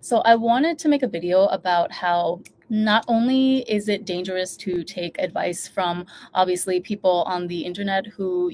So I wanted to make a video about how not only is it dangerous to take advice from obviously people on the internet who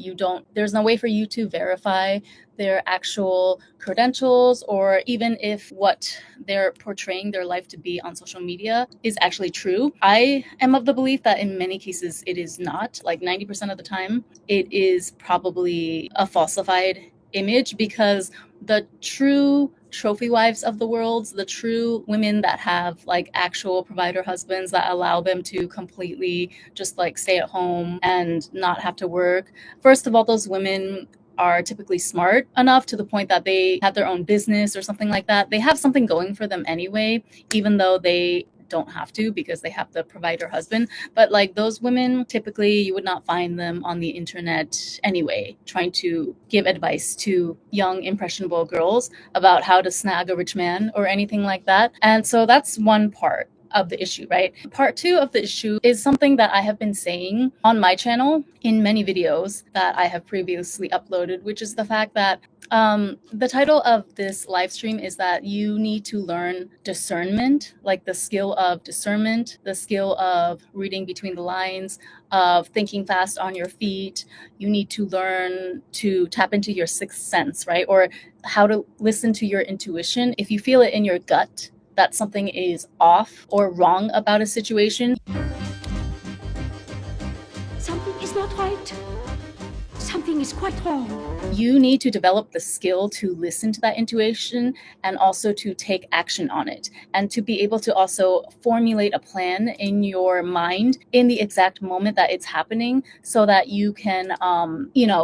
there's no way for you to verify their actual credentials, or even if what they're portraying their life to be on social media is actually true. I am of the belief that in many cases it is not. Like 90% of the time, it is probably a falsified image, because the true trophy wives of the world, the true women that have like actual provider husbands that allow them to completely just like stay at home and not have to work. First of all, those women are typically smart enough to the point that they have their own business or something like that. They have something going for them anyway, even though they don't have to because they have the provider husband. But like those women, typically you would not find them on the internet anyway, trying to give advice to young, impressionable girls about how to snag a rich man or anything like that. And so that's one part of the issue, right? Part two of the issue is something that I have been saying on my channel in many videos that I have previously uploaded, which is the fact that the title of this live stream is that you need to learn discernment, like the skill of discernment, the skill of reading between the lines, of thinking fast on your feet. You need to learn to tap into your sixth sense, right? Or how to listen to your intuition. If you feel it in your gut that something is off or wrong about a situation, something is not right. Something is quite wrong. You need to develop the skill to listen to that intuition and also to take action on it, and to be able to also formulate a plan in your mind in the exact moment that it's happening, so that you can,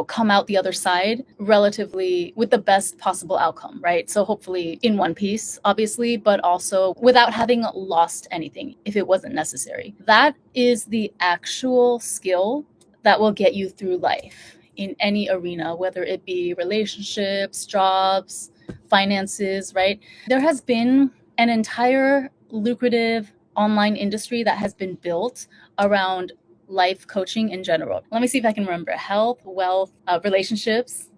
come out the other side relatively with the best possible outcome, right? So hopefully in one piece, obviously, but also without having lost anything if it wasn't necessary. That is the actual skill that will get you through life in any arena, whether it be relationships, jobs, finances, right? There has been an entire lucrative online industry that has been built around life coaching in general. Let me see if I can remember. Health, wealth, relationships.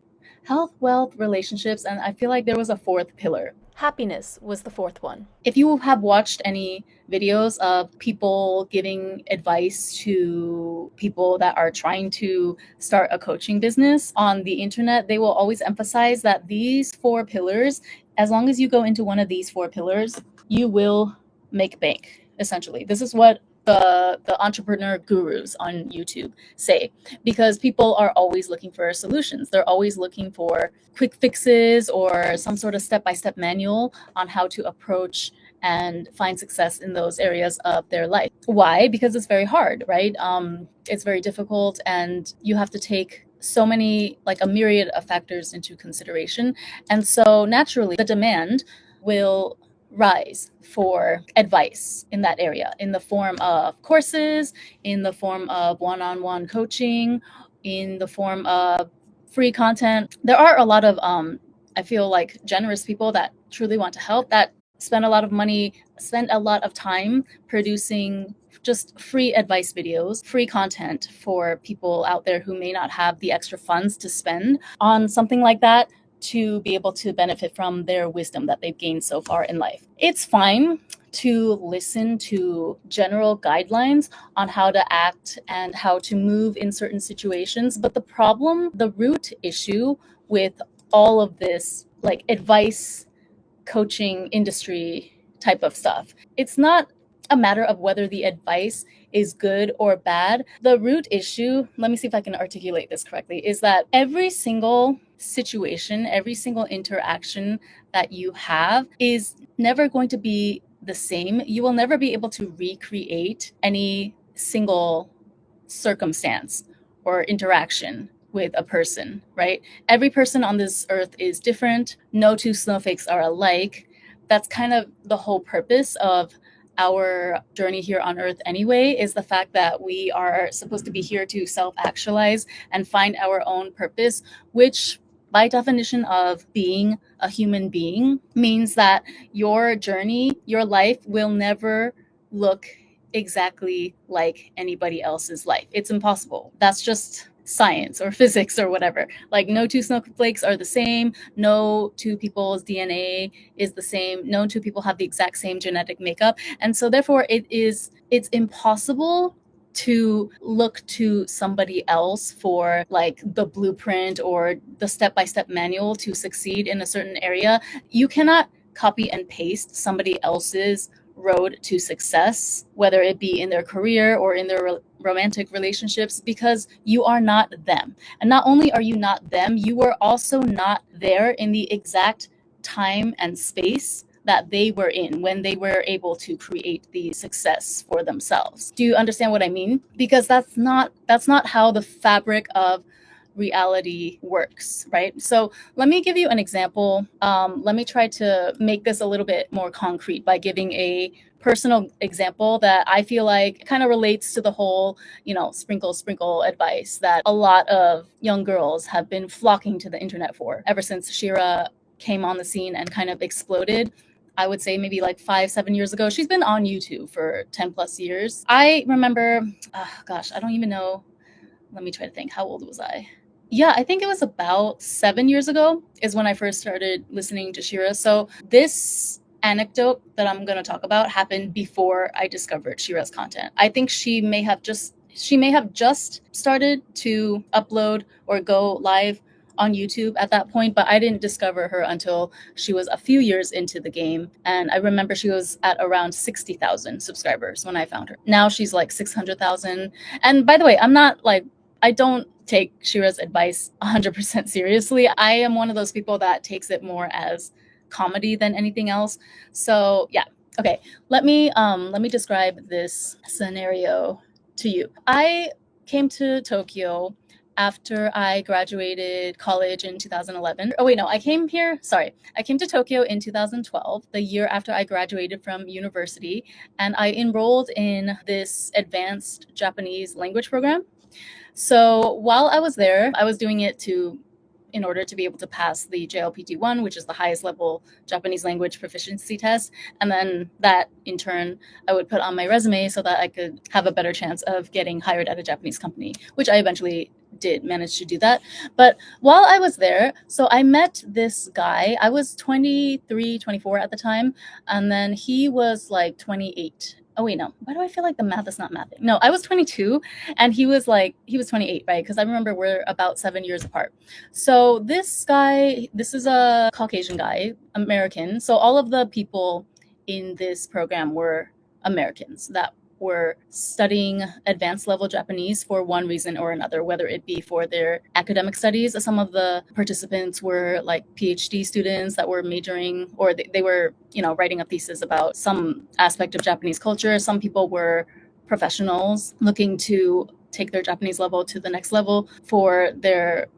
Health, wealth, relationships, and I feel like there was a fourth pillar. Happiness was the fourth one. If you have watched any videos of people giving advice to people that are trying to start a coaching business on the internet, they will always emphasize that these four pillars, as long as you go into one of these four pillars, you will make bank, essentially. This is what the entrepreneur gurus on YouTube say, because people are always looking for solutions. They're always looking for quick fixes or some sort of step-by-step manual on how to approach and find success in those areas of their life. Why? Because it's very hard, right? It's very difficult, and you have to take so many, like a myriad of factors into consideration. And so naturally, the demand will rise for advice in that area, in the form of courses, in the form of one-on-one coaching, in the form of free content. There are a lot of I feel like generous people that truly want to help, that spend a lot of money, spend a lot of time producing just free advice videos, free content for people out there who may not have the extra funds to spend on something like that, to be able to benefit from their wisdom that they've gained so far in life. It's fine to listen to general guidelines on how to act and how to move in certain situations. But the problem, the root issue with all of this, like advice coaching industry type of stuff, it's not a matter of whether the advice is good or bad. The root issue, let me see if I can articulate this correctly, is that every single situation, every single interaction that you have is never going to be the same. You will never be able to recreate any single circumstance or interaction with a person, right? Every person on this earth is different. No two snowflakes are alike. That's kind of the whole purpose of our journey here on earth anyway, is the fact that we are supposed to be here to self-actualize and find our own purpose, which by definition of being a human being means that your journey, your life will never look exactly like anybody else's life. It's impossible. That's just science or physics or whatever. Like no two snowflakes are the same, no two people's DNA is the same, no two people have the exact same genetic makeup. And so therefore it's impossible to look to somebody else for like the blueprint or the step-by-step manual to succeed in a certain area. You cannot copy and paste somebody else's road to success, whether it be in their career or in their romantic relationships, because you are not them. And not only are you not them, you are also not there in the exact time and space that they were in when they were able to create the success for themselves. Do you understand what I mean? Because that's not how the fabric of reality works, right? So let me give you an example. Let me try to make this a little bit more concrete by giving a personal example that I feel like kind of relates to the whole, sprinkle advice that a lot of young girls have been flocking to the internet for ever since Shira came on the scene and kind of exploded. I would say maybe like 5-7 years ago. She's been on YouTube for 10 plus years. I remember, gosh, I don't even know. Let me try to think. How old was I? Yeah, I think it was about 7 years ago is when I first started listening to Shira. So this anecdote that I'm going to talk about happened before I discovered Shira's content. I think she may have just started to upload or go live on YouTube at that point, but I didn't discover her until she was a few years into the game. And I remember she was at around 60,000 subscribers when I found her. Now she's like 600,000. And by the way, I don't take Shira's advice 100% seriously. I am one of those people that takes it more as comedy than anything else. So yeah, okay. Let me describe this scenario to you. I came to Tokyo after I graduated college in 2011. Oh wait, no, I came to Tokyo in 2012, the year after I graduated from university, and I enrolled in this advanced Japanese language program. So while I was there, I was doing it in order to be able to pass the JLPT1, which is the highest level Japanese language proficiency test. And then that, in turn, I would put on my resume so that I could have a better chance of getting hired at a Japanese company, which I eventually did manage to do that. But while I was there, so I met this guy. I was 23, 24 at the time, and then he was like 28. Oh wait, no. Why do I feel like the math is not mathing? No, I was 22 and he was 28, right? Because I remember we're about 7 years apart. So this is a Caucasian guy, American. So all of the people in this program were Americans that were studying advanced level Japanese for one reason or another, whether it be for their academic studies. Some of the participants were like PhD students that were majoring, or they were, writing a thesis about some aspect of Japanese culture. Some people were professionals looking to take their Japanese level to the next level for their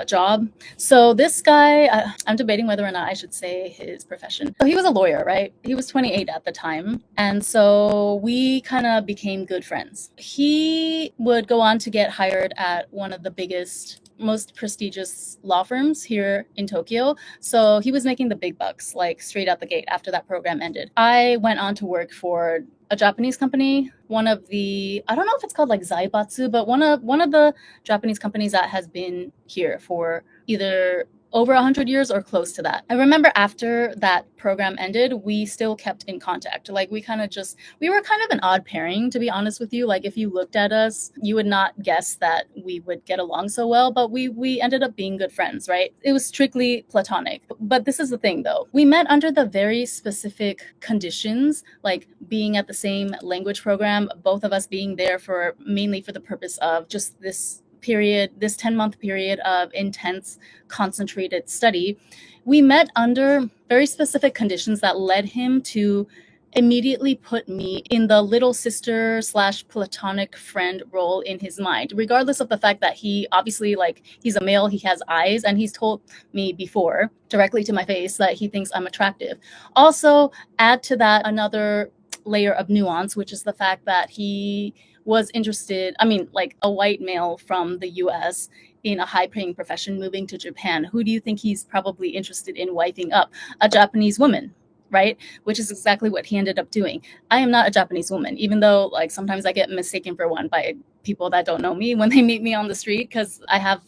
job. So this guy, I'm debating whether or not I should say his profession. So he was a lawyer, right? He was 28 at the time. And so we kind of became good friends. He would go on to get hired at one of the biggest, most prestigious law firms here in Tokyo. So he was making the big bucks, like straight out the gate after that program ended. I went on to work for a Japanese company, one of the, I don't know if it's called like Zaibatsu, but one of the Japanese companies that has been here for either over 100 years or close to that. I remember after that program ended, we still kept in contact. Like we were kind of an odd pairing, to be honest with you. Like if you looked at us, you would not guess that we would get along so well, but we ended up being good friends, right? It was strictly platonic. But this is the thing though. We met under the very specific conditions, like being at the same language program, both of us being there mainly for the purpose of just this 10-month period of intense, concentrated study. We met under very specific conditions that led him to immediately put me in the little sister / platonic friend role in his mind, regardless of the fact that he obviously, he's a male, he has eyes, and he's told me before directly to my face that he thinks I'm attractive. Also, add to that another layer of nuance, which is the fact that he was interested, like a white male from the US in a high-paying profession moving to Japan. Who do you think he's probably interested in wifing up? A Japanese woman. right? Which is exactly what he ended up doing. I am not a Japanese woman, even though like sometimes I get mistaken for one by people that don't know me when they meet me on the street, because I have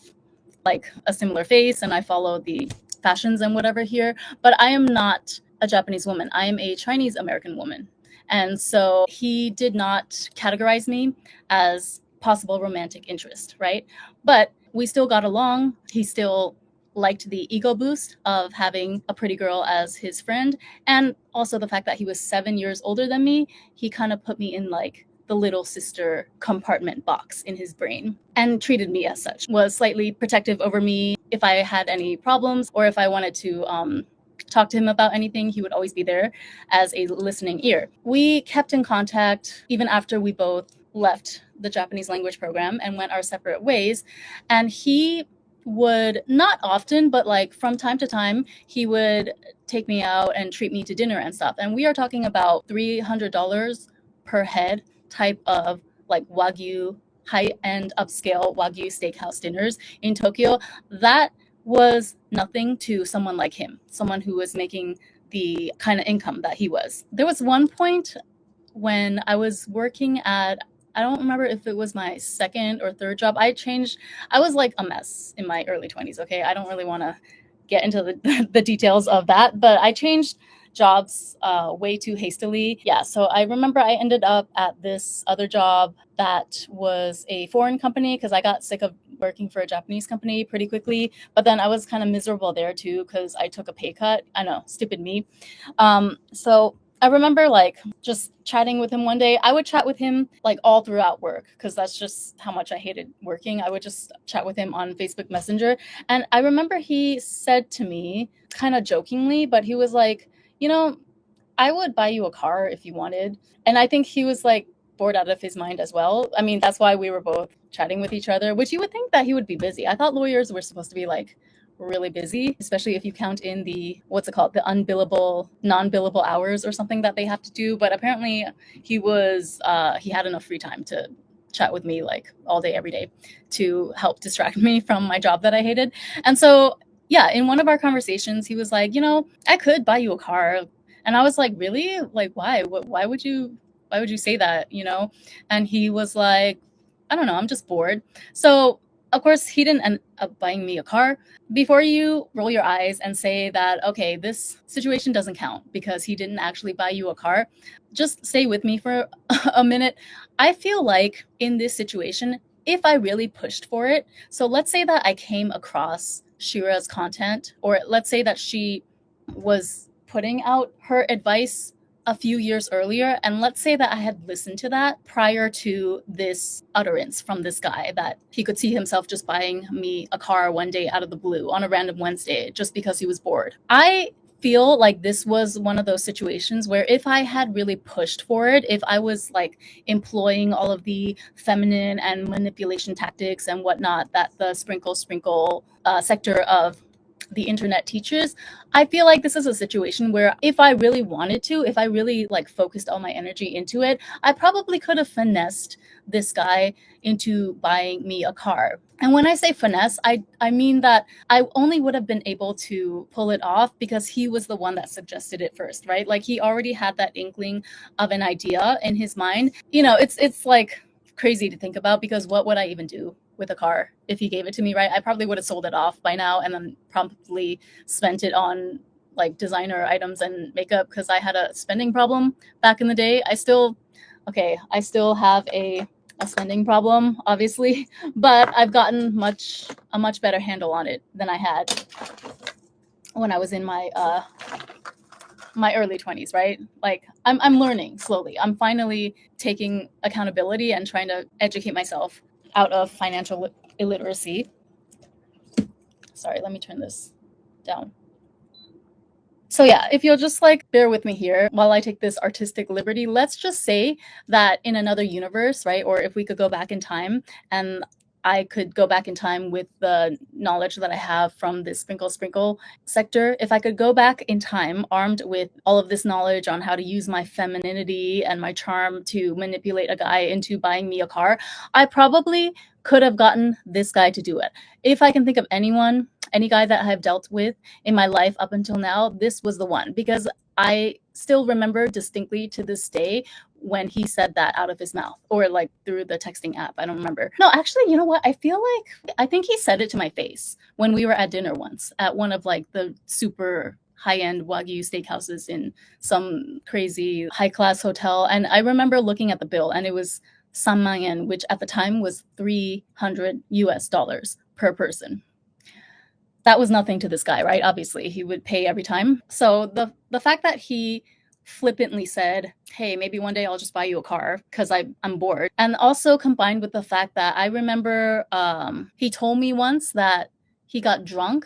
like a similar face and I follow the fashions and whatever here, but I am not a Japanese woman. I am a Chinese American woman. And so he did not categorize me as possible romantic interest, right? But we still got along. He still liked the ego boost of having a pretty girl as his friend, and also the fact that he was 7 years older than me. He kind of put me in like the little sister compartment box in his brain and treated me as such, was slightly protective over me. If I had any problems or if I wanted to talk to him about anything, he would always be there as a listening ear. We kept in contact even after we both left the Japanese language program and went our separate ways. And he would, not often, but like from time to time, he would take me out and treat me to dinner and stuff. And we are talking about $300 per head type of like Wagyu, high-end upscale Wagyu steakhouse dinners in Tokyo. That was nothing to someone like him, someone who was making the kind of income that he was. There was one point when I was working at, I don't remember if it was my second or third job. I was like a mess in my early 20s, okay? I don't really want to get into the details of that, but I changed jobs way too hastily. Yeah, so I remember I ended up at this other job that was a foreign company because I got sick of working for a Japanese company pretty quickly. But then I was kind of miserable there too because I took a pay cut. I know, stupid me. So I remember like just chatting with him one day. I would chat with him like all throughout work because that's just how much I hated working. I would just chat with him on Facebook Messenger. And I remember he said to me, kind of jokingly, but he was like, you know, I would buy you a car if you wanted. And I think he was like bored out of his mind as well. I mean, that's why we were both chatting with each other, which you would think that he would be busy. I thought lawyers were supposed to be like really busy, especially if you count in the, what's it called, the unbillable, non-billable hours or something that they have to do. But apparently he had enough free time to chat with me like all day, every day to help distract me from my job that I hated. And so, yeah, in one of our conversations, he was like, you know, I could buy you a car. And I was like, really? Like, why? Why would you say that, you know? And he was like, I don't know, I'm just bored. So, of course, he didn't end up buying me a car. Before you roll your eyes and say that, okay, this situation doesn't count because he didn't actually buy you a car, just stay with me for a minute. I feel like in this situation, if I really pushed for it, so let's say that I came across Shira's content, or let's say that she was putting out her advice a few years earlier, and let's say that I had listened to that prior to this utterance from this guy that he could see himself just buying me a car one day out of the blue on a random Wednesday just because he was bored. I feel like this was one of those situations where if I had really pushed for it, if I was like employing all of the feminine and manipulation tactics and whatnot that the sprinkle sector of the internet teaches, I feel like this is a situation where if I really wanted to, if I really like focused all my energy into it, I probably could have finessed this guy into buying me a car. And when I say finesse, I mean that I only would have been able to pull it off because he was the one that suggested it first, right? Like he already had that inkling of an idea in his mind. You know, it's like crazy to think about because what would I even do with a car if he gave it to me, right? I probably would have sold it off by now and then promptly spent it on like designer items and makeup because I had a spending problem back in the day. I still have a spending problem, obviously, but I've gotten a much better handle on it than I had when I was in my early 20s, right? Like I'm learning slowly. I'm finally taking accountability and trying to educate myself out of financial illiteracy. Sorry, let me turn this down. So yeah, if you'll just like bear with me here while I take this artistic liberty, let's just say that in another universe, right? Or if we could go back in time and I could go back in time with the knowledge that I have from this sprinkle sector. If I could go back in time armed with all of this knowledge on how to use my femininity and my charm to manipulate a guy into buying me a car, I probably could have gotten this guy to do it. If I can think of anyone, any guy that I've dealt with in my life up until now, this was the one because I still remember distinctly to this day when he said that out of his mouth, or like through the texting app. I don't remember. No, actually, you know what? I think he said it to my face when we were at dinner once at one of like the super high-end Wagyu steakhouses in some crazy high-class hotel. And I remember looking at the bill, and it was 3万yen, which at the time was 300 US dollars per person. That was nothing to this guy, right? Obviously, he would pay every time. So the fact that he flippantly said, "Hey, maybe one day I'll just buy you a car because I'm bored," and also combined with the fact that I remember he told me once that he got drunk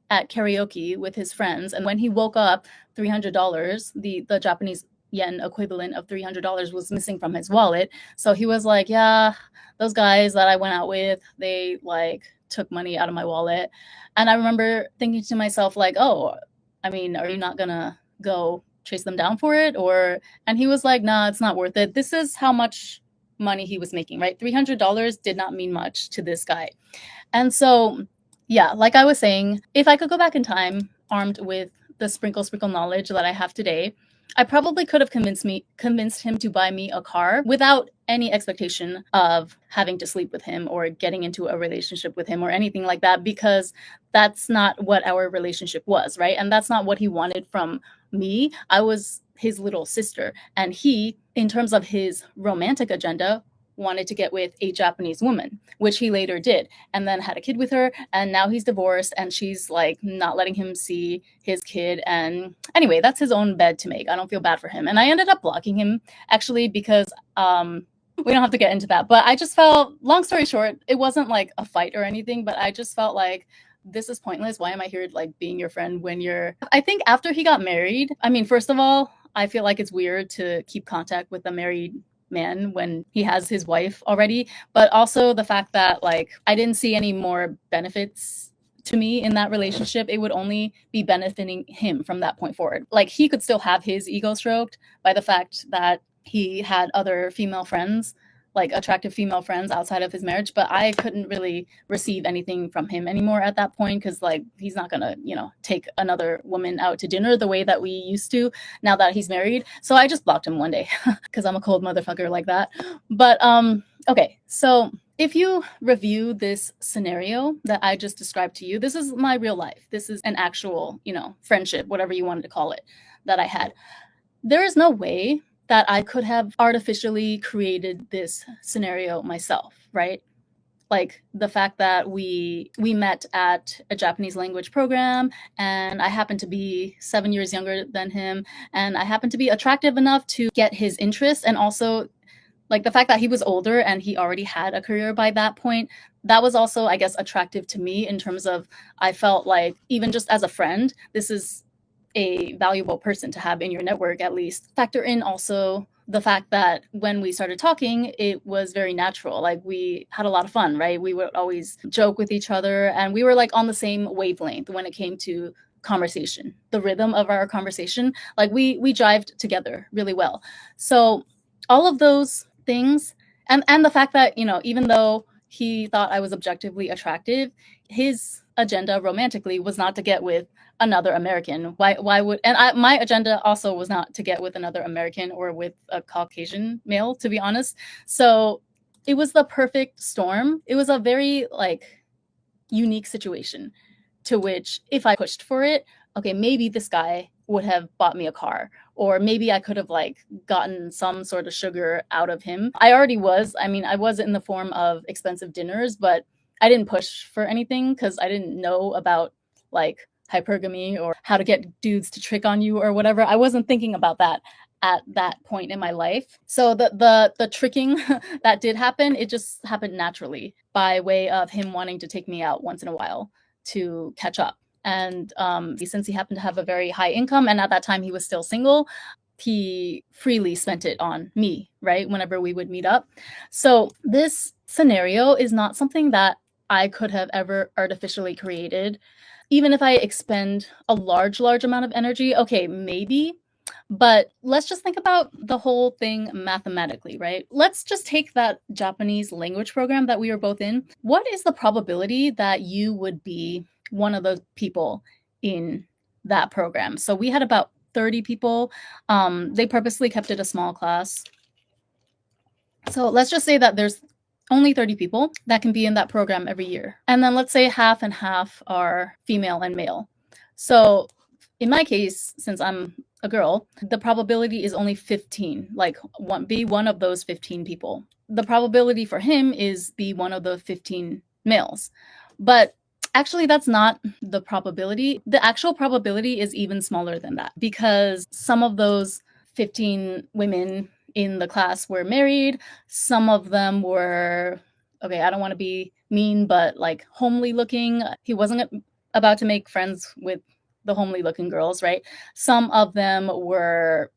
at karaoke with his friends, and when he woke up, $300, the Japanese yen equivalent of $300, was missing from his wallet. So he was like, "Yeah, those guys that I went out with, they like took money out of my wallet." And I remember thinking to myself, like, "Oh, I mean, are you not gonna go chase them down for it?" Or, and he was like, "Nah, it's not worth it." This is how much money he was making, right? $300 did not mean much to this guy. And so, yeah, like I was saying, if I could go back in time armed with the sprinkle knowledge that I have today, I probably could have convinced him to buy me a car without any expectation of having to sleep with him or getting into a relationship with him or anything like that, because that's not what our relationship was, right? And that's not what he wanted from me. I was his little sister, and he, in terms of his romantic agenda, wanted to get with a Japanese woman, which he later did, and then had a kid with her, and now he's divorced, and she's like not letting him see his kid. And anyway, that's his own bed to make. I don't feel bad for him. And I ended up blocking him, actually, because we don't have to get into that. But I just felt, long story short, it wasn't like a fight or anything, but I just felt like this is pointless. Why am I here like being your friend when you're, I think after he got married, I mean, first of all, I feel like it's weird to keep contact with a married man when he has his wife already, but also the fact that like I didn't see any more benefits to me in that relationship. It would only be benefiting him from that point forward. Like he could still have his ego stroked by the fact that he had other female friends, like attractive female friends outside of his marriage, but I couldn't really receive anything from him anymore at that point, because like he's not gonna, take another woman out to dinner the way that we used to now that he's married. So I just blocked him one day because I'm a cold motherfucker like that. But okay, so if you review this scenario that I just described to you, this is my real life. This is an actual, friendship, whatever you wanted to call it, that I had. There is no way that I could have artificially created this scenario myself, right? Like the fact that we met at a Japanese language program, and I happened to be 7 years younger than him, and I happened to be attractive enough to get his interest, and also like the fact that he was older and he already had a career by that point, that was also, I guess, attractive to me in terms of I felt like even just as a friend, this is a valuable person to have in your network. At least factor in also the fact that when we started talking, it was very natural. Like we had a lot of fun, right? We would always joke with each other, and we were like on the same wavelength when it came to conversation, the rhythm of our conversation. Like we jived together really well. So all of those things, and the fact that, even though he thought I was objectively attractive, his agenda romantically was not to get with another American. Why would, and my agenda also was not to get with another American or with a Caucasian male, to be honest. So it was the perfect storm. It was a very like unique situation to which if I pushed for it, okay, maybe this guy would have bought me a car, or maybe I could have like gotten some sort of sugar out of him. I already was. I mean, I was in the form of expensive dinners, but I didn't push for anything because I didn't know about like hypergamy or how to get dudes to trick on you or whatever. I wasn't thinking about that at that point in my life. So the tricking that did happen, it just happened naturally by way of him wanting to take me out once in a while to catch up. And since he happened to have a very high income, and at that time he was still single, he freely spent it on me, right? Whenever we would meet up. So this scenario is not something that I could have ever artificially created. Even if I expend a large amount of energy, okay, maybe. But let's just think about the whole thing mathematically, right? Let's just take that Japanese language program that we were both in. What is the probability that you would be one of those people in that program? So we had about 30 people. They purposely kept it a small class. So let's just say that there's only 30 people that can be in that program every year. And then let's say half and half are female and male. So in my case, since I'm a girl, the probability is only 15, like be one of those 15 people. The probability for him is be one of the 15 males. But actually, that's not the probability. The actual probability is even smaller than that because some of those 15 women in the class were married. Some of them were, okay, I don't want to be mean, but like homely looking. He wasn't about to make friends with the homely looking girls, right? Some of them were,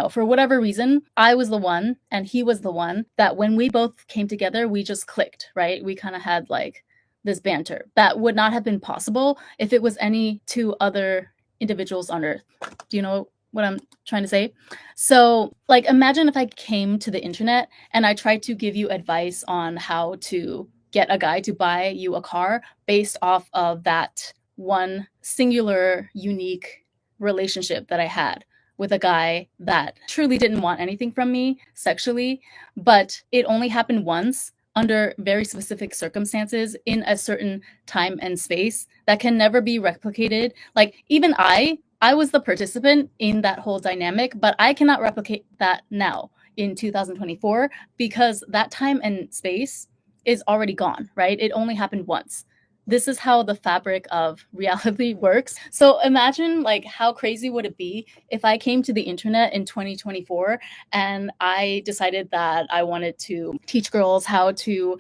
for whatever reason, I was the one and he was the one that when we both came together, we just clicked, right? We kind of had like this banter that would not have been possible if it was any two other individuals on earth. Do you know what I'm trying to say? So, like, imagine if I came to the internet and I tried to give you advice on how to get a guy to buy you a car based off of that one singular, unique relationship that I had with a guy that truly didn't want anything from me sexually, but it only happened once under very specific circumstances in a certain time and space that can never be replicated. Like, even I was the participant in that whole dynamic, but I cannot replicate that now in 2024 because that time and space is already gone, right? It only happened once. This is how the fabric of reality works. So imagine, like, how crazy would it be if I came to the internet in 2024 and I decided that I wanted to teach girls how to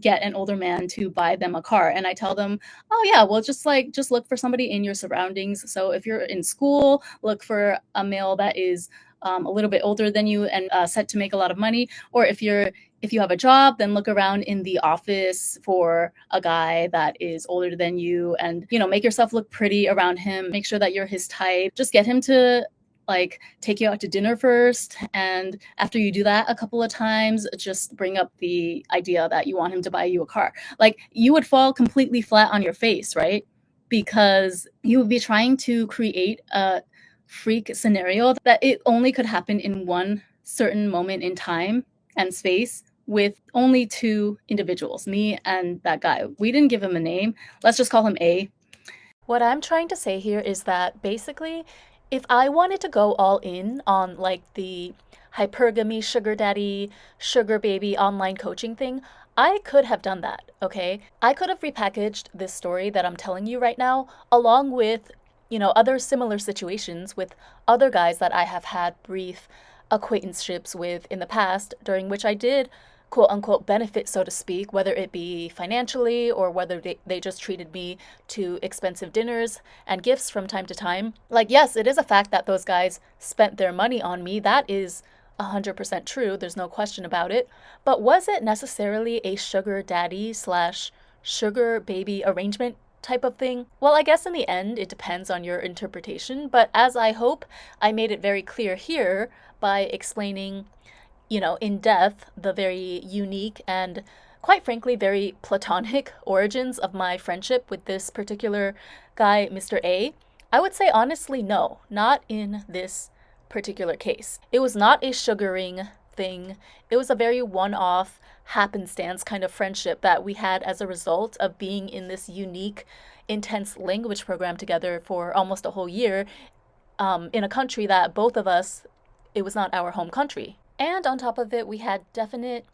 get an older man to buy them a car, and I tell them, oh yeah, well, just look for somebody in your surroundings. So if you're in school, look for a male that is a little bit older than you and set to make a lot of money. Or if you have a job, then look around in the office for a guy that is older than you and, make yourself look pretty around him. Make sure that you're his type. Just get him to like take you out to dinner first. And after you do that a couple of times, just bring up the idea that you want him to buy you a car. Like, you would fall completely flat on your face, right? Because you would be trying to create a freak scenario that it only could happen in one certain moment in time and space with only two individuals, me and that guy. We didn't give him a name. Let's just call him A. What I'm trying to say here is that basically, if I wanted to go all in on like the hypergamy, sugar daddy, sugar baby online coaching thing, I could have done that, okay? I could have repackaged this story that I'm telling you right now, along with, other similar situations with other guys that I have had brief acquaintanceships with in the past, during which I did quote unquote benefit, so to speak, whether it be financially or whether they just treated me to expensive dinners and gifts from time to time. Like, yes, it is a fact that those guys spent their money on me. That is 100% true. There's no question about it. But was it necessarily a sugar daddy slash sugar baby arrangement type of thing? Well, I guess in the end, it depends on your interpretation. But as I hope I made it very clear here by explaining in depth the very unique and, quite frankly, very platonic origins of my friendship with this particular guy, Mr. A, I would say honestly, no, not in this particular case. It was not a sugaring thing. It was a very one-off, happenstance kind of friendship that we had as a result of being in this unique, intense language program together for almost a whole year in a country that both of us, it was not our home country. And on top of it, we had definite,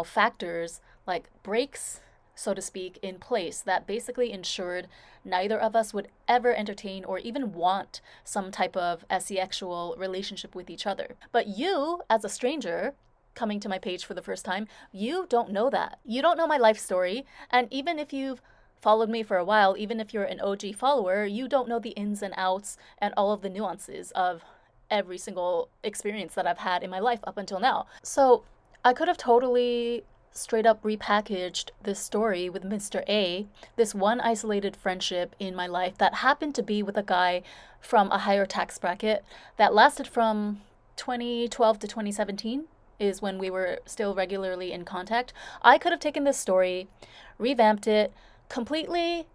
factors like breaks, so to speak, in place that basically ensured neither of us would ever entertain or even want some type of asexual relationship with each other. But you, as a stranger, coming to my page for the first time, you don't know that. You don't know my life story. And even if you've followed me for a while, even if you're an OG follower, you don't know the ins and outs and all of the nuances of every single experience that I've had in my life up until now. So I could have totally straight up repackaged this story with Mr. A, this one isolated friendship in my life that happened to be with a guy from a higher tax bracket that lasted from 2012 to 2017 is when we were still regularly in contact. I could have taken this story, revamped it, completely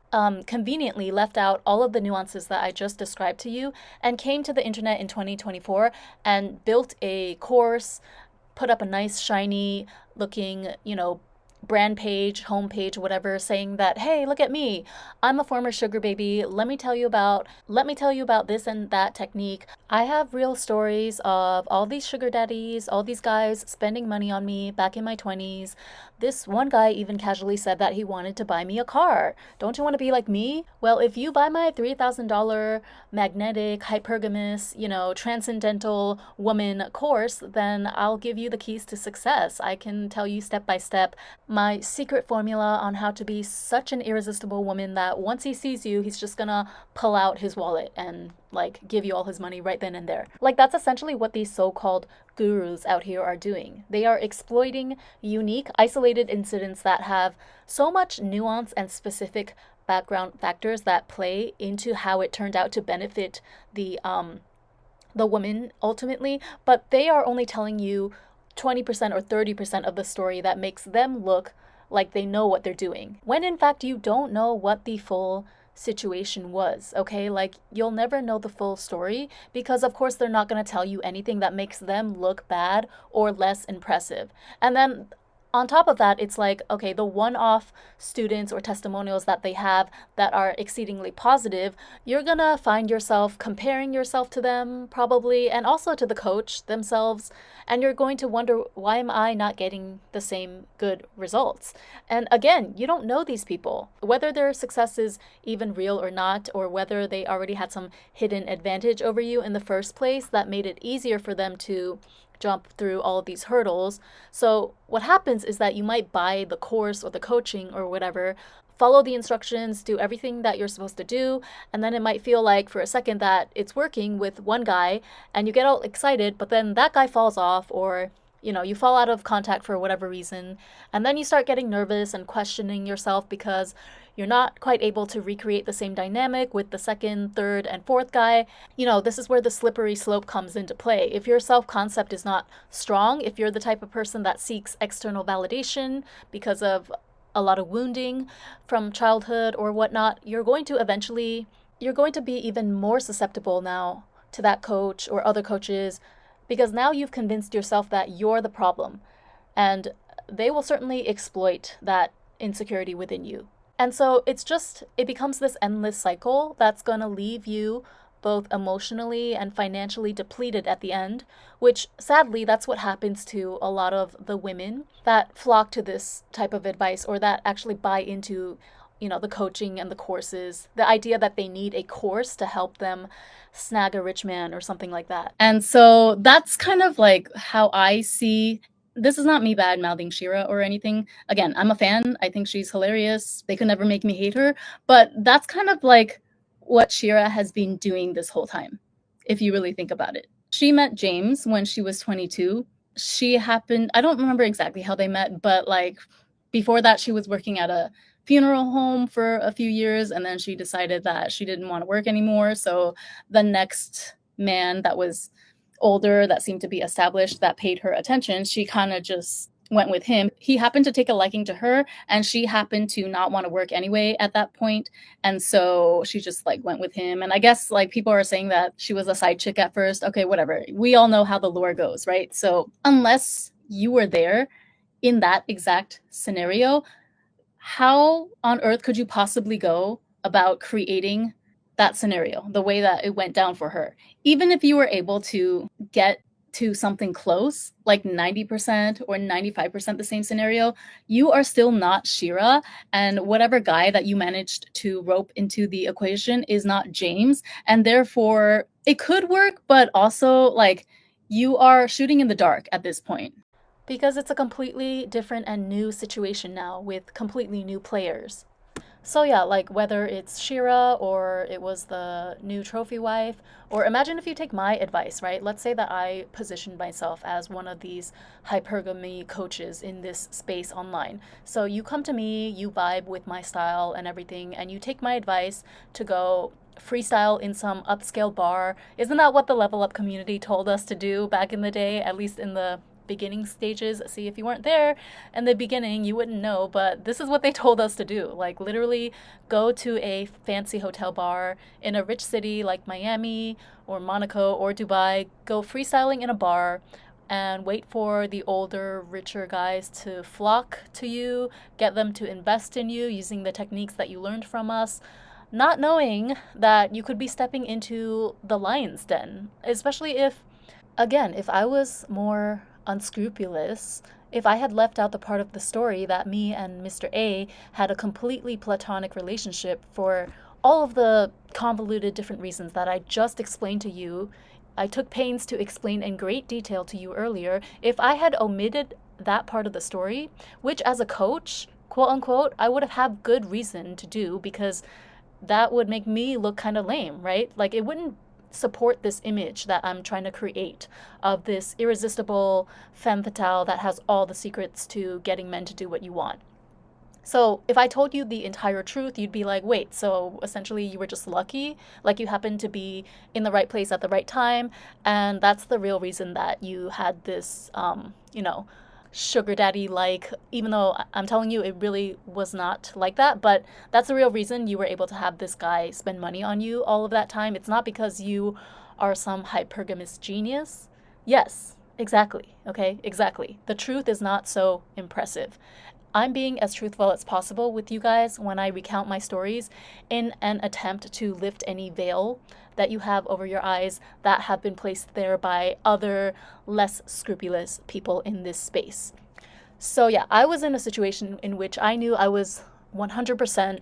conveniently left out all of the nuances that I just described to you and came to the internet in 2024 and built a course, put up a nice, shiny looking, brand page, homepage, whatever, saying that, hey, look at me. I'm a former sugar baby. Let me tell you about this and that technique. I have real stories of all these sugar daddies, all these guys spending money on me back in my 20s. This one guy even casually said that he wanted to buy me a car. Don't you want to be like me? Well, if you buy my $3,000 magnetic, hypergamous, transcendental woman course, then I'll give you the keys to success. I can tell you step by step my secret formula on how to be such an irresistible woman that once he sees you, he's just gonna pull out his wallet and like give you all his money right then and there. Like that's essentially what these so-called gurus out here are doing. They are exploiting unique, isolated incidents that have so much nuance and specific background factors that play into how it turned out to benefit the woman ultimately, but they are only telling you 20% or 30% of the story that makes them look like they know what they're doing. When in fact, you don't know what the full situation was, okay? Like, you'll never know the full story because, of course, they're not going to tell you anything that makes them look bad or less impressive. And then on top of that, it's like, okay, the one off students or testimonials that they have that are exceedingly positive, you're gonna find yourself comparing yourself to them, probably, and also to the coach themselves. And you're going to wonder, why am I not getting the same good results? And again, you don't know these people, whether their success is even real or not, or whether they already had some hidden advantage over you in the first place that made it easier for them to jump through all of these hurdles. So what happens is that you might buy the course or the coaching or whatever, follow the instructions, do everything that you're supposed to do, and then it might feel like for a second that it's working with one guy and you get all excited, but then that guy falls off or you fall out of contact for whatever reason, and then you start getting nervous and questioning yourself because you're not quite able to recreate the same dynamic with the second, third, and fourth guy. This is where the slippery slope comes into play. If your self concept is not strong, if you're the type of person that seeks external validation because of a lot of wounding from childhood or whatnot, you're going to be even more susceptible now to that coach or other coaches because now you've convinced yourself that you're the problem. And they will certainly exploit that insecurity within you. And so it becomes this endless cycle that's going to leave you both emotionally and financially depleted at the end, which sadly, that's what happens to a lot of the women that flock to this type of advice or that actually buy into, the coaching and the courses, the idea that they need a course to help them snag a rich man or something like that. And so that's kind of like how I see. This is not me bad mouthing Shira or anything. Again, I'm a fan. I think she's hilarious. They could never make me hate her. But that's kind of like what Shira has been doing this whole time, if you really think about it. She met James when she was 22. I don't remember exactly how they met, but like before that, she was working at a funeral home for a few years, and then she decided that she didn't want to work anymore. So the next man that was older, that seemed to be established, that paid her attention, she kind of just went with him. He happened to take a liking to her, and she happened to not want to work anyway at that point. And so she just like went with him. And I guess like people are saying that she was a side chick at first. Okay, whatever. We all know how the lore goes, right? So unless you were there in that exact scenario, how on earth could you possibly go about creating that scenario the way that it went down for her? Even if you were able to get to something close, like 90% or 95% the same scenario, you are still not Shira. And whatever guy that you managed to rope into the equation is not James. And therefore, it could work, but also like you are shooting in the dark at this point. Because it's a completely different and new situation now with completely new players. So yeah, like whether it's Shira or it was the new trophy wife, or imagine if you take my advice, right? Let's say that I positioned myself as one of these hypergamy coaches in this space online. So you come to me, you vibe with my style and everything, and you take my advice to go freestyle in some upscale bar. Isn't that what the level up community told us to do back in the day, at least in the beginning stages. See, if you weren't there in the beginning, you wouldn't know, but this is what they told us to do. Like, literally, go to a fancy hotel bar in a rich city like Miami or Monaco or Dubai, go freestyling in a bar, and wait for the older, richer guys to flock to you, get them to invest in you using the techniques that you learned from us, not knowing that you could be stepping into the lion's den, especially if, again, if I was more unscrupulous, if I had left out the part of the story that me and Mr. A had a completely platonic relationship for all of the convoluted different reasons that I just explained to you, I took pains to explain in great detail to you earlier. If I had omitted that part of the story, which as a coach, quote unquote, I would have had good reason to do because that would make me look kind of lame, right? Like it wouldn't support this image that I'm trying to create of this irresistible femme fatale that has all the secrets to getting men to do what you want. So if I told you the entire truth, you'd be like, wait, so essentially you were just lucky, like you happened to be in the right place at the right time, and that's the real reason that you had this, sugar daddy like, even though I'm telling you it really was not like that, but that's the real reason you were able to have this guy spend money on you all of that time. It's not because you are some hypergamous genius. Yes, exactly. Okay, exactly. The truth is not so impressive. I'm being as truthful as possible with you guys when I recount my stories in an attempt to lift any veil that you have over your eyes that have been placed there by other less scrupulous people in this space. So, yeah, I was in a situation in which I knew I was 100%,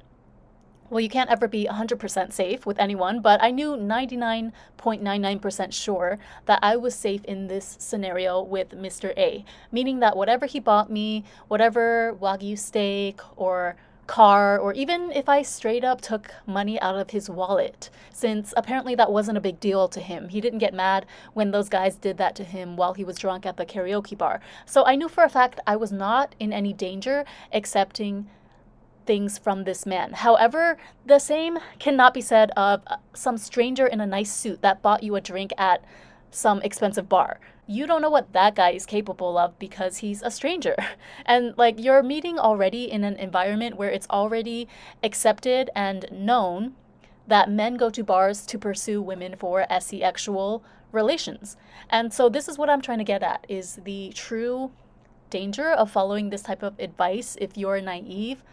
well, you can't ever be 100% safe with anyone, but I knew 99.99% sure that I was safe in this scenario with Mr. A, meaning that whatever he bought me, whatever Wagyu steak or car, or even if I straight up took money out of his wallet, since apparently that wasn't a big deal to him. He didn't get mad when those guys did that to him while he was drunk at the karaoke bar. So I knew for a fact I was not in any danger accepting things from this man. However, the same cannot be said of some stranger in a nice suit that bought you a drink at some expensive bar. You don't know what that guy is capable of because he's a stranger. And like you're meeting already in an environment where it's already accepted and known that men go to bars to pursue women for asexual relations. And so this is what I'm trying to get at is the true danger of following this type of advice if you're naive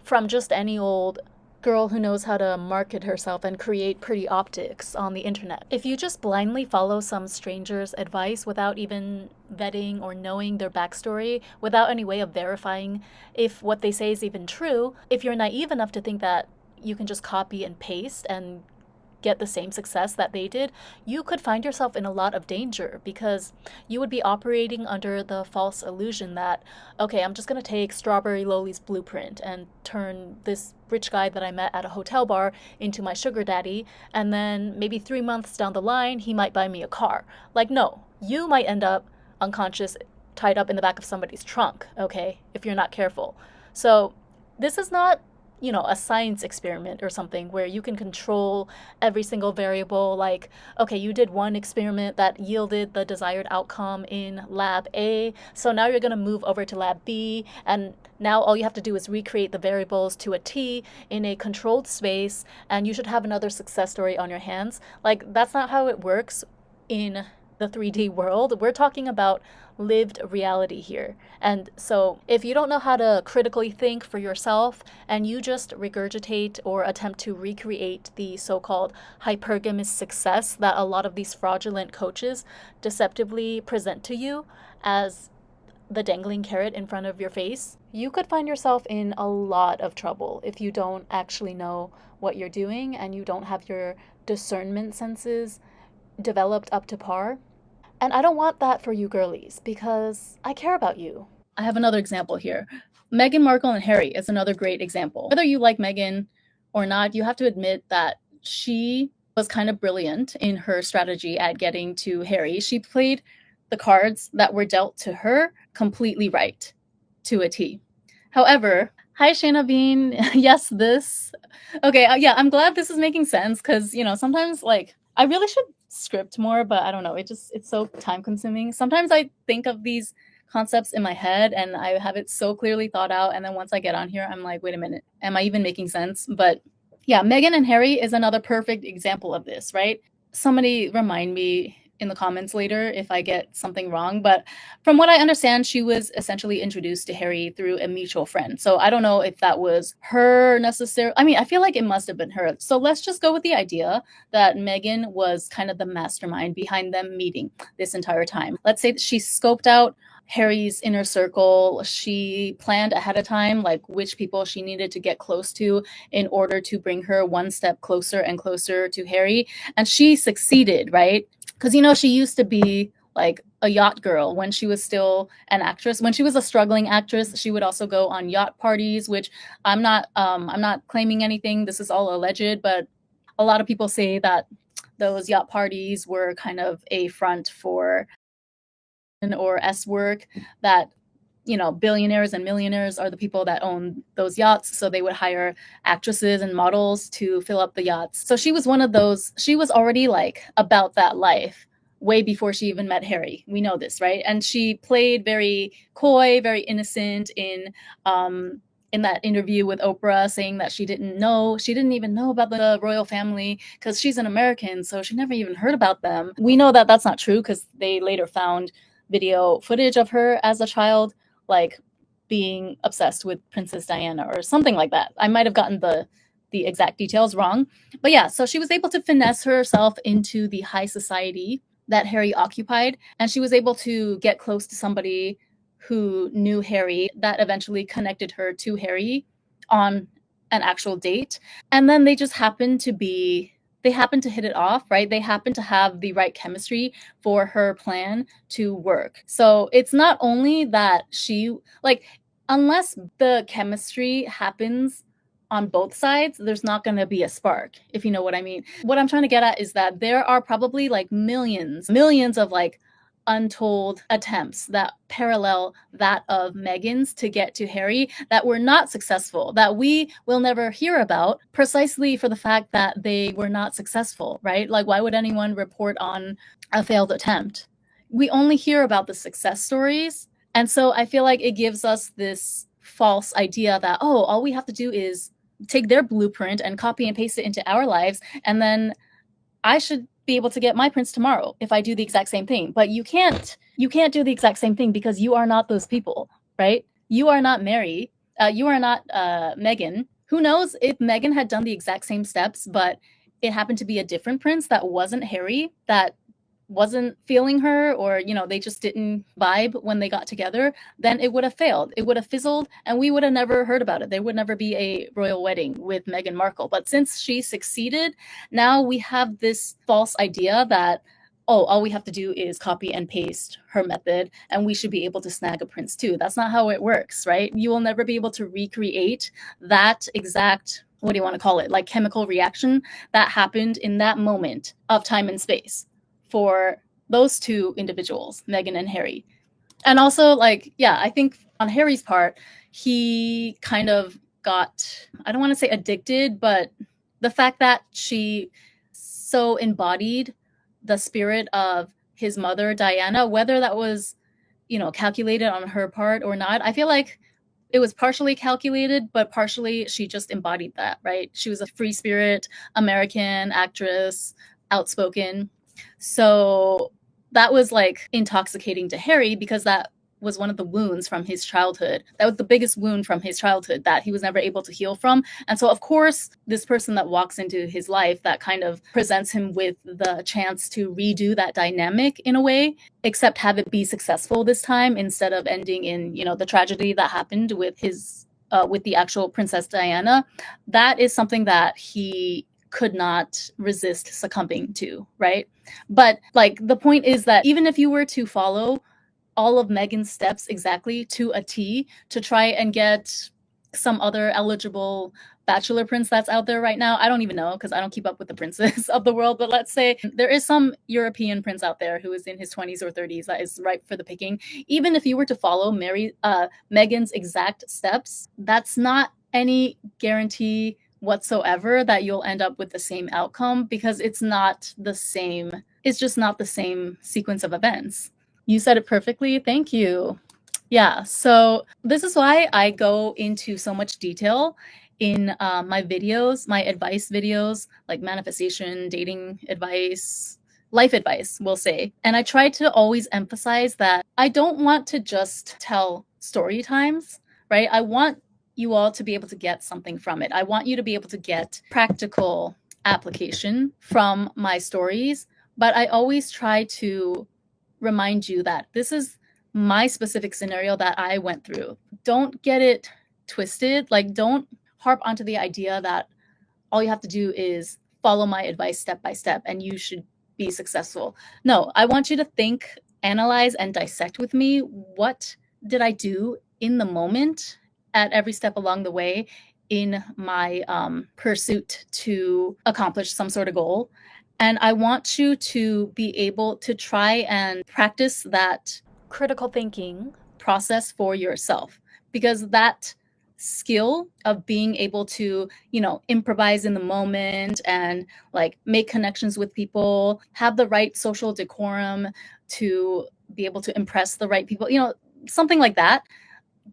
from just any old girl who knows how to market herself and create pretty optics on the internet. If you just blindly follow some stranger's advice without even vetting or knowing their backstory, without any way of verifying if what they say is even true, if you're naive enough to think that you can just copy and paste and get the same success that they did, you could find yourself in a lot of danger because you would be operating under the false illusion that, okay, I'm just going to take Strawberry Loli's blueprint and turn this rich guy that I met at a hotel bar into my sugar daddy, and then maybe 3 months down the line, he might buy me a car. Like, no, you might end up unconscious, tied up in the back of somebody's trunk, okay, if you're not careful. So this is not a science experiment or something where you can control every single variable. Like, okay, you did one experiment that yielded the desired outcome in lab A, so now you're going to move over to lab B, and now all you have to do is recreate the variables to a T in a controlled space, and you should have another success story on your hands. Like, that's not how it works in the 3D world. We're talking about lived reality here. And so if you don't know how to critically think for yourself and you just regurgitate or attempt to recreate the so-called hypergamous success that a lot of these fraudulent coaches deceptively present to you as the dangling carrot in front of your face, you could find yourself in a lot of trouble if you don't actually know what you're doing and you don't have your discernment senses developed up to par. And I don't want that for you girlies because I care about you. I have another example here. Meghan Markle and Harry is another great example. Whether you like Meghan or not, you have to admit that she was kind of brilliant in her strategy at getting to Harry. She played the cards that were dealt to her completely right to a T. However, hi Shayna Bean. Yes, this. Okay, yeah, I'm glad this is making sense because, sometimes like I really should script more, but I don't know. It's so time consuming. Sometimes I think of these concepts in my head and I have it so clearly thought out. And then once I get on here, I'm like, wait a minute, am I even making sense? But yeah, Meghan and Harry is another perfect example of this, right? Somebody remind me in the comments later if I get something wrong. But from what I understand, she was essentially introduced to Harry through a mutual friend. So I don't know if that was her necessarily. I mean, I feel like it must have been her. So let's just go with the idea that Meghan was kind of the mastermind behind them meeting this entire time. Let's say that she scoped out Harry's inner circle. She planned ahead of time, like which people she needed to get close to in order to bring her one step closer and closer to Harry. And she succeeded, right? Because, she used to be like a yacht girl when she was still an actress. When she was a struggling actress, she would also go on yacht parties, which I'm not claiming anything. This is all alleged, but a lot of people say that those yacht parties were kind of a front for or S work, that billionaires and millionaires are the people that own those yachts. So they would hire actresses and models to fill up the yachts. So she was one of those. She was already like about that life way before she even met Harry. We know this, right? And she played very coy, very innocent in that interview with Oprah, saying that she didn't even know about the royal family because she's an American, so she never even heard about them. We know that that's not true because they later found video footage of her as a child, like being obsessed with Princess Diana or something like that. I might have gotten the exact details wrong. But yeah, so she was able to finesse herself into the high society that Harry occupied, and she was able to get close to somebody who knew Harry that eventually connected her to Harry on an actual date. And then they happened to hit it off, right? They happened to have the right chemistry for her plan to work. So it's not only that unless the chemistry happens on both sides, there's not going to be a spark, if you know what I mean. What I'm trying to get at is that there are probably like millions of like untold attempts that parallel that of Meghan's to get to Harry that were not successful, that we will never hear about, precisely for the fact that they were not successful, right? Like, why would anyone report on a failed attempt? We only hear about the success stories. And so I feel like it gives us this false idea that, oh, all we have to do is take their blueprint and copy and paste it into our lives, and then I should be able to get my prince tomorrow if I do the exact same thing. But you can't do the exact same thing because you are not those people, right? You are not Mary. You are not Meghan. Who knows if Meghan had done the exact same steps, but it happened to be a different prince that wasn't Harry, that wasn't feeling her, or they just didn't vibe when they got together, then it would have failed, it would have fizzled, and we would have never heard about it. There would never be a royal wedding with Meghan Markle. But since she succeeded, now we have this false idea that, oh, all we have to do is copy and paste her method and we should be able to snag a prince too. That's not how it works, right? You will never be able to recreate that exact, what do you want to call it, like chemical reaction that happened in that moment of time and space for those two individuals, Meghan and Harry. And also, like, yeah, I think on Harry's part, he kind of got, I don't want to say addicted, but the fact that she so embodied the spirit of his mother, Diana, whether that was, calculated on her part or not, I feel like it was partially calculated, but partially she just embodied that, right? She was a free spirit American actress, outspoken. So that was like intoxicating to Harry because that was one of the wounds from his childhood. That was the biggest wound from his childhood that he was never able to heal from. And so, of course, this person that walks into his life that kind of presents him with the chance to redo that dynamic in a way, except have it be successful this time instead of ending in, the tragedy that happened with with the actual Princess Diana. That is something that he could not resist succumbing to, right? But like the point is that even if you were to follow all of Meghan's steps exactly to a T to try and get some other eligible bachelor prince that's out there right now, I don't even know because I don't keep up with the princes of the world, but let's say there is some European prince out there who is in his 20s or 30s that is ripe for the picking. Even if you were to follow Meghan's exact steps, that's not any guarantee whatsoever that you'll end up with the same outcome, because it's not the same It's just not the same sequence of events. You said it perfectly. Thank you. Yeah, so this is why I go into so much detail in my videos, my advice videos, like manifestation, dating advice, life advice, we'll say. And I try to always emphasize that I don't want to just tell story times, right? I want you all to be able to get something from it. I want you to be able to get practical application from my stories, but I always try to remind you that this is my specific scenario that I went through. Don't get it twisted. Like, don't harp onto the idea that all you have to do is follow my advice step by step and you should be successful. No, I want you to think, analyze, and dissect with me. What did I do in the moment at every step along the way in my pursuit to accomplish some sort of goal? And I want you to be able to try and practice that Critical thinking. process for yourself, because that skill of being able to, improvise in the moment and like make connections with people, have the right social decorum to be able to impress the right people, something like that.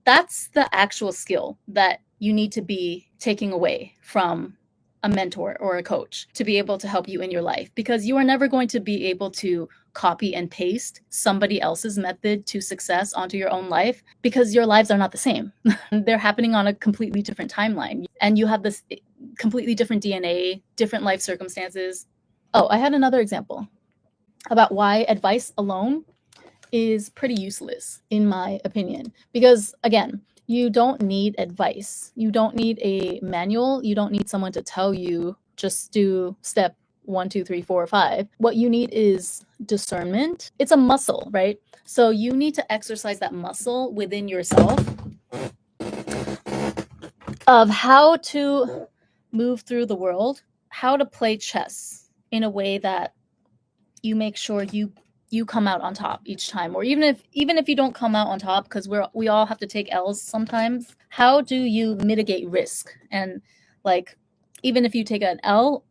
That's the actual skill that you need to be taking away from a mentor or a coach to be able to help you in your life, because you are never going to be able to copy and paste somebody else's method to success onto your own life, because your lives are not the same. They're happening on a completely different timeline, and you have this completely different DNA, different life circumstances. Oh, I had another example about why advice alone is pretty useless, in my opinion, because again, you don't need advice. You don't need a manual. You don't need someone to tell you just do step 1, 2, 3, 4, 5. What you need is discernment. It's a muscle, right? So you need to exercise that muscle within yourself of how to move through the world, how to play chess in a way that you make sure you come out on top each time, or even if you don't come out on top, because we all have to take L's sometimes. How do you mitigate risk? And like, even if you take an L,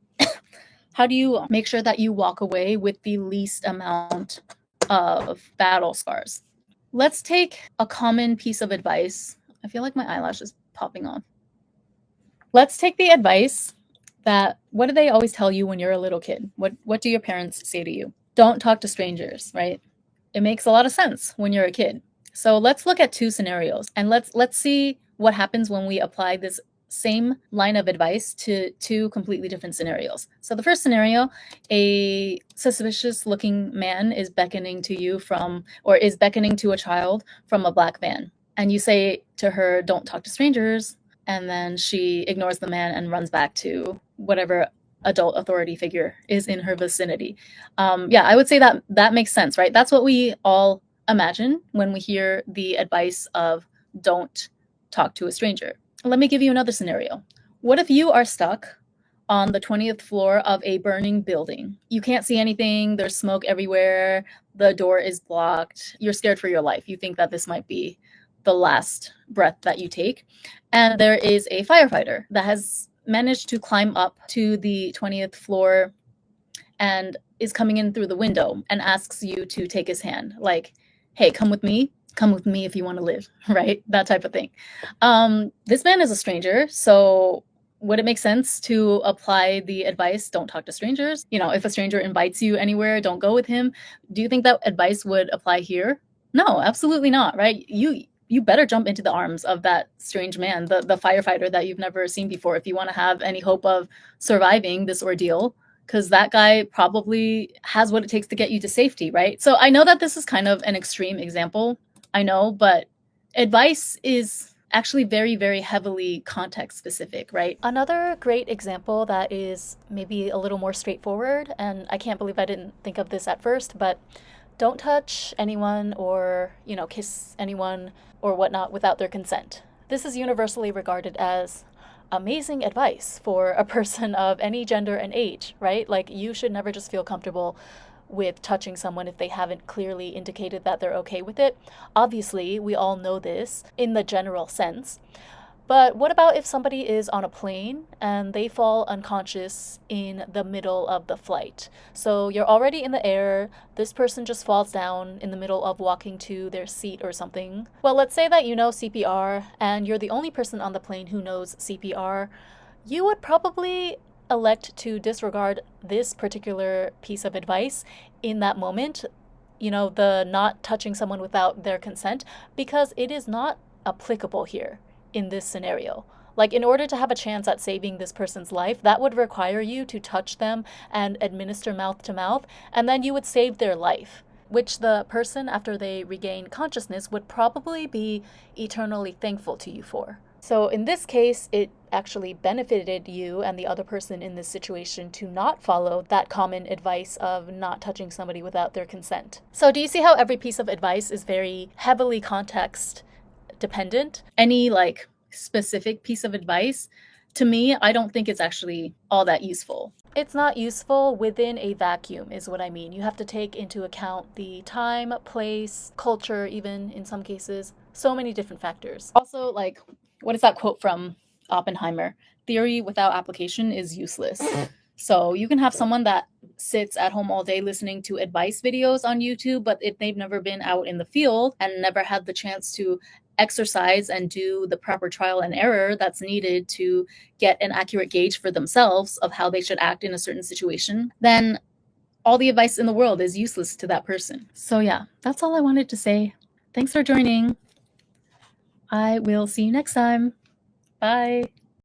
how do you make sure that you walk away with the least amount of battle scars? Let's take a common piece of advice. I feel like my eyelash is popping off. Let's take the advice that, what do they always tell you when you're a little kid? What do your parents say to you? Don't talk to strangers, right? It makes a lot of sense when you're a kid. So let's look at two scenarios, and let's see what happens when we apply this same line of advice to two completely different scenarios. So the first scenario, a suspicious looking man is beckoning to you is beckoning to a child from a black van. And you say to her, don't talk to strangers. And then she ignores the man and runs back to whatever adult authority figure is in her vicinity. I would say that makes sense, right? That's what we all imagine when we hear the advice of don't talk to a stranger. Let me give you another scenario. What if you are stuck on the 20th floor of a burning building? You can't see anything. There's smoke everywhere. The door is blocked. You're scared for your life. You think that this might be the last breath that you take. And there is a firefighter that has managed to climb up to the 20th floor and is coming in through the window and asks you to take his hand. Like, hey, come with me if you want to live, right? That type of thing. This man is a stranger, so would it make sense to apply the advice, don't talk to strangers? If a stranger invites you anywhere, don't go with him. Do you think that advice would apply here? No, absolutely not, right? You better jump into the arms of that strange man, the firefighter that you've never seen before, if you want to have any hope of surviving this ordeal, because that guy probably has what it takes to get you to safety, right? So I know that this is kind of an extreme example, I know, but advice is actually very, very heavily context specific, right? Another great example that is maybe a little more straightforward, and I can't believe I didn't think of this at first, but don't touch anyone or, kiss anyone or whatnot without their consent. This is universally regarded as amazing advice for a person of any gender and age, right? Like, you should never just feel comfortable with touching someone if they haven't clearly indicated that they're okay with it. Obviously, we all know this in the general sense. But what about if somebody is on a plane and they fall unconscious in the middle of the flight? So you're already in the air, this person just falls down in the middle of walking to their seat or something. Well, let's say that you know CPR and you're the only person on the plane who knows CPR. You would probably elect to disregard this particular piece of advice in that moment, the not touching someone without their consent, because it is not applicable here in this scenario. Like, in order to have a chance at saving this person's life, that would require you to touch them and administer mouth to mouth, and then you would save their life, which the person, after they regain consciousness, would probably be eternally thankful to you for. So in this case, it actually benefited you and the other person in this situation to not follow that common advice of not touching somebody without their consent. So do you see how every piece of advice is very heavily context dependent? Any like specific piece of advice, to me, I don't think it's actually all that useful. It's not useful within a vacuum, is what I mean. You have to take into account the time, place, culture, even in some cases, so many different factors. Also, like, what is that quote from Oppenheimer? Theory without application is useless. So you can have someone that sits at home all day listening to advice videos on YouTube, but if they've never been out in the field and never had the chance to exercise and do the proper trial and error that's needed to get an accurate gauge for themselves of how they should act in a certain situation, then all the advice in the world is useless to that person. So yeah, that's all I wanted to say. Thanks for joining. I will see you next time. Bye.